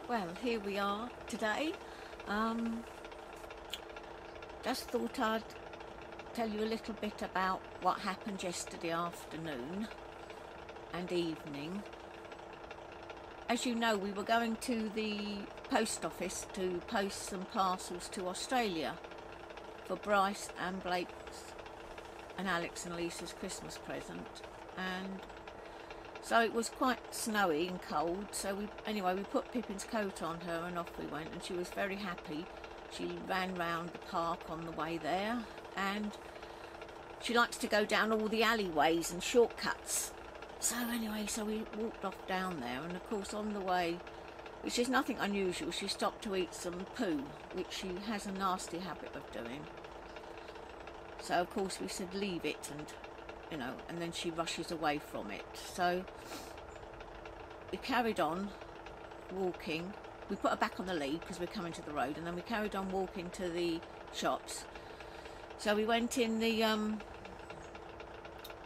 Well, here we are today. Just thought I'd tell you a little bit about what happened yesterday afternoon and evening. As you know, we were going to the post office to post some parcels to Australia for Bryce and Blake's and Alex and Lisa's Christmas present, and so it was quite snowy and cold, so we put Pippin's coat on her and off we went, and she was very happy. She ran round the park on the way there, and she likes to go down all the alleyways and shortcuts. So we walked off down there, and of course on the way, which is nothing unusual, she stopped to eat some poo, which she has a nasty habit of doing. So of course we said leave it, and then she rushes away from it. So we carried on walking. We put her back on the lead because we're coming to the road, and then we carried on walking to the shops. So we went in the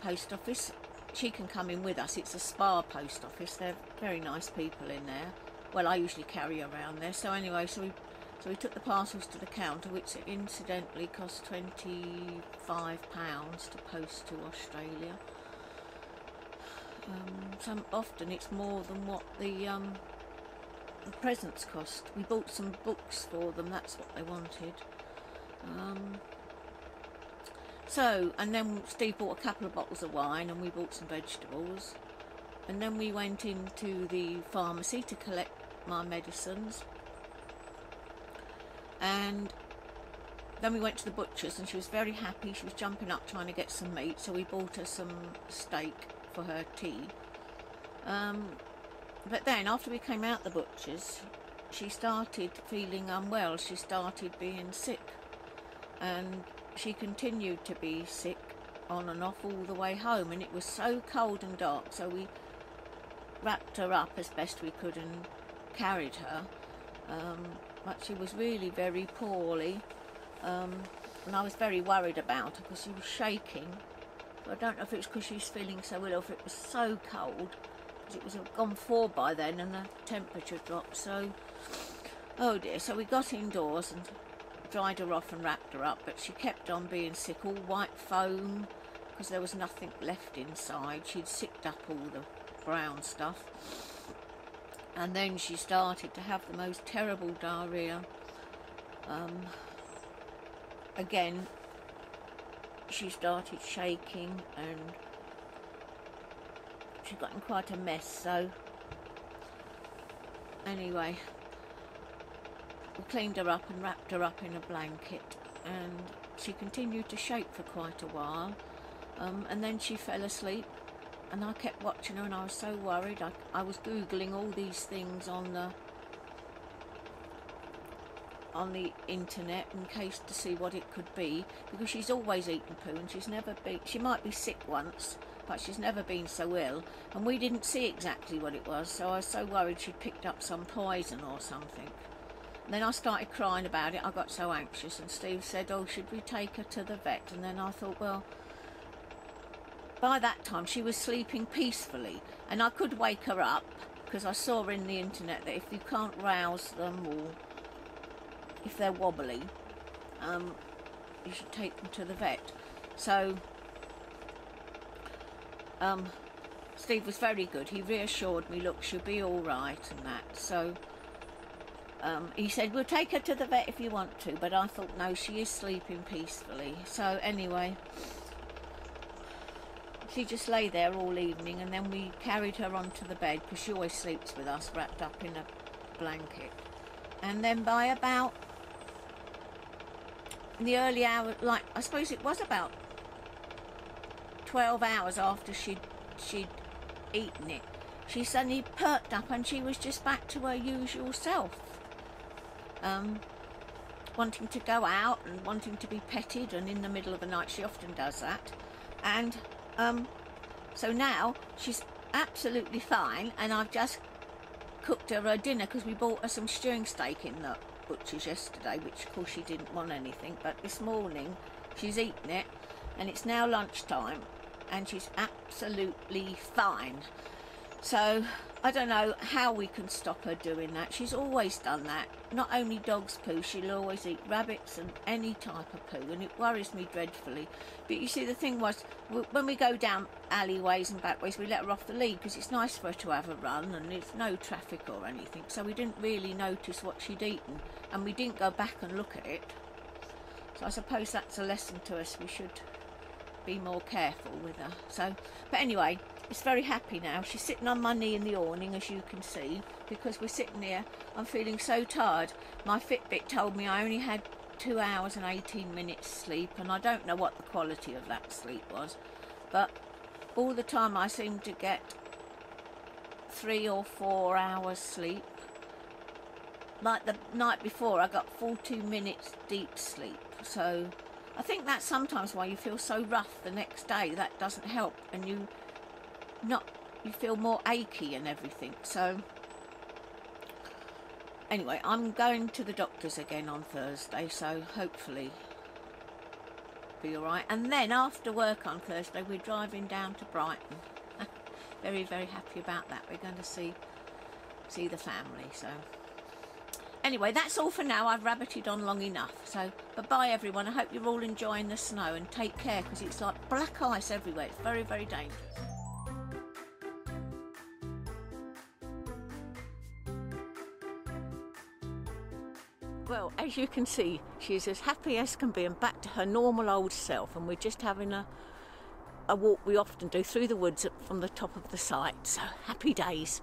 post office. She can come in with us. It's a spa post office. They're very nice people in there. Well, I usually carry her around there. So we took the parcels to the counter, which incidentally cost £25 to post to Australia. Often it's more than what the presents cost. We bought some books for them. That's what they wanted. And then Steve bought a couple of bottles of wine, and we bought some vegetables, and then we went into the pharmacy to collect my medicines, and then we went to the butcher's, and she was very happy. She was jumping up trying to get some meat, so we bought her some steak for her tea. But then after we came out the butcher's, she started feeling unwell. She started being sick, and she continued to be sick on and off all the way home, and it was so cold and dark, so we wrapped her up as best we could and carried her, but she was really very poorly, and I was very worried about her because she was shaking. I don't know if it was because she was feeling so ill, or if it was so cold, because it was gone 4 by then and the temperature dropped. So, oh dear, so we got indoors and dried her off and wrapped her up, but she kept on being sick, all white foam, because there was nothing left inside. She'd sicked up all the brown stuff, and then she started to have the most terrible diarrhea. Again, she started shaking, and she got in quite a mess. So anyway, we cleaned her up and wrapped her up in a blanket, and she continued to shake for quite a while, and then she fell asleep, and I kept watching her, and I was so worried. I was googling all these things on the internet in case to see what it could be, because she's always eaten poo, and she might be sick once, but she's never been so ill, and we didn't see exactly what it was, so I was so worried she'd picked up some poison or something. And then I started crying about it. I got so anxious, and Steve said, oh, should we take her to the vet? And then I thought, well, by that time she was sleeping peacefully, and I could wake her up, because I saw in the internet that if you can't rouse them, or if they're wobbly, you should take them to the vet. So Steve was very good. He reassured me, look, she'll be all right and that. So he said, we'll take her to the vet if you want to, but I thought, no, she is sleeping peacefully. So anyway, she just lay there all evening, and then we carried her onto the bed, because she always sleeps with us wrapped up in a blanket. And then by about in the early hour, like I suppose it was about 12 hours after she'd eaten it, she suddenly perked up, and she was just back to her usual self, wanting to go out and wanting to be petted, and in the middle of the night she often does that. And so now she's absolutely fine, and I've just cooked her dinner, because we bought her some stewing steak in the butcher's yesterday, which of course she didn't want anything, but this morning she's eaten it, and it's now lunchtime, and she's absolutely fine. So I don't know how we can stop her doing that. She's always done that. Not only dog's poo, she'll always eat rabbits and any type of poo, and it worries me dreadfully. But you see, the thing was, when we go down alleyways and backways, we let her off the lead because it's nice for her to have a run and there's no traffic or anything. So we didn't really notice what she'd eaten, and we didn't go back and look at it. So I suppose that's a lesson to us. We should be more careful with her. So, but anyway, it's very happy now. She's sitting on my knee in the awning, as you can see, because we're sitting here. I'm feeling so tired. My Fitbit told me I only had 2 hours and 18 minutes sleep, and I don't know what the quality of that sleep was, but all the time I seem to get 3 or 4 hours sleep. Like the night before, I got 42 minutes deep sleep. So I think that's sometimes why you feel so rough the next day. That doesn't help, and you feel more achy and everything. So anyway, I'm going to the doctor's again on Thursday, so hopefully be all right. And then after work on Thursday, we're driving down to Brighton. Very, very happy about that. We're going to see the family. So anyway, that's all for now. I've rabbited on long enough. So bye-bye, everyone. I hope you're all enjoying the snow, and take care, because it's like black ice everywhere. It's very, very dangerous. Well, as you can see, she's as happy as can be and back to her normal old self, and we're just having a walk we often do through the woods from the top of the site. So happy days.